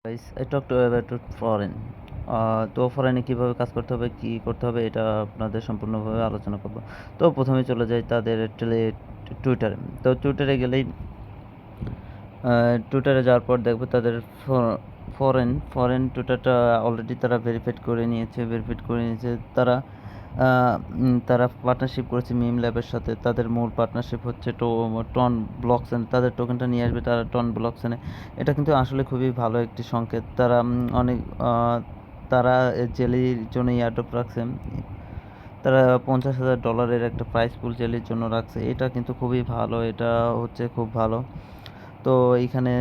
Guys, I talk to about foreign. তো ফরেনে কীভাবে কাজ করতে হবে, কী করতে হবে, এটা আপনাদের সম্পূর্ণভাবে আলোচনা করব। তো প্রথমে চলে যাই তাদের টুইটারে। তো টুইটারে গেলেই টুইটারে যাওয়ার পর দেখবো তাদের ফরেন টুইটারটা অলরেডি তারা ভেরিফাইড করে নিয়েছে। তারা পার্টনারশিপ করেছে মিম ল্যাবের সাথে। তাদের মূল পার্টনারশিপ হচ্ছে টন ব্লকচেন। তাদের টোকেনটা নিয়ে আসবে তারা টন ব্লকচেনে। এটা কিন্তু আসলে খুবই ভালো একটি সংকেত। তারা জেলির জন্য এয়ারড্রপ রাখছে। তারা $50,000 একটা প্রাইস পুল জেলির জন্য রাখছে। এটা কিন্তু খুবই ভালো, এটা হচ্ছে খুব ভালো। তো এইখানে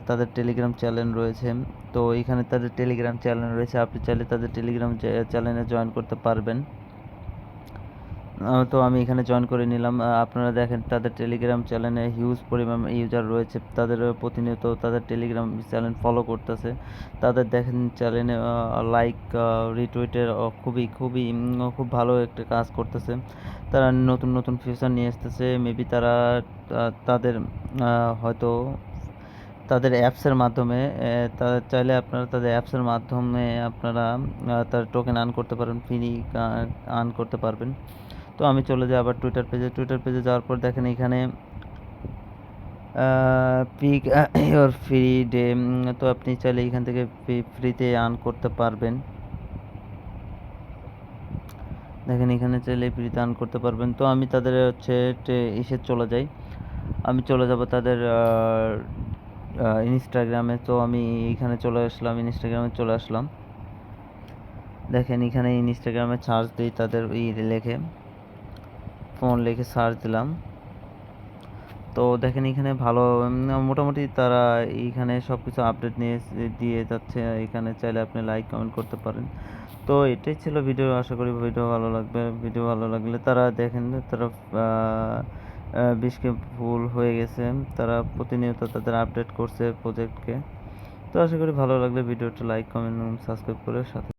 তাদের টেলিগ্রাম চ্যানেল রয়েছে। আপনি চাইলে তাদের টেলিগ্রাম চ্যানেলে জয়েন করতে পারবেন। তো আমি এখানে জয়েন করে নিলাম। আপনারা দেখেন তাদের টেলিগ্রাম চ্যানেলে হিউজ পরিমাণ ইউজার রয়েছে। তাদের প্রতিনিয়ত তাদের টেলিগ্রাম চ্যানেল ফলো করতেছে। তাদের দেখেন চ্যানেলে লাইক রিটুইটের খুব ভালো একটা কাজ করতেছে। তারা নতুন ফিচার নিয়ে আসতেছে। মেবি তারা তাদের হয়তো তাদের অ্যাপসের মাধ্যমে চাইলে আপনারা তাদের অ্যাপসের মাধ্যমে আপনারা তার টোকেন আর্ন করতে পারেন, ফ্রি আর্ন করতে পারবেন। তো আমি চলে যাই আবার টুইটার পেজে যাওয়ার পর দেখেন এখানে পিক ইওর ফ্রি ডে। তো আপনি চাইলে এখান থেকে ফ্রিতে আর্ন করতে পারবেন। দেখেন এখানে চাইলে ফ্রিতে আর্ন করতে পারবেন। তো আমি তাদের চলে যাই। আমি চলে যাব তাদের ইনস্টাগ্রামে। তো আমি এখানে ইনস্টাগ্রামে চলে আসলাম। দেখেন এখানে ইনস্টাগ্রামে সার্চ দিই, তাদের ফোন লিখে সার্চ দিলাম। তো দেখেন এখানে ভালো মোটামুটি তারা এইখানে সব কিছু আপডেট দিয়ে যাচ্ছে। এখানে চাইলে আপনি লাইক কমেন্ট করতে পারেন। তো এটাই ছিল ভিডিও। আশা করি ভিডিও ভালো লাগলে তারা দেখেন তারা 20K ফুল হয়ে গেছে। তারা প্রতিনিয়ত তাদের আপডেট করছে প্রজেক্টকে। তো আশা করি ভালো লাগলে ভিডিওটা লাইক কমেন্ট এবং সাবস্ক্রাইব করে সাথে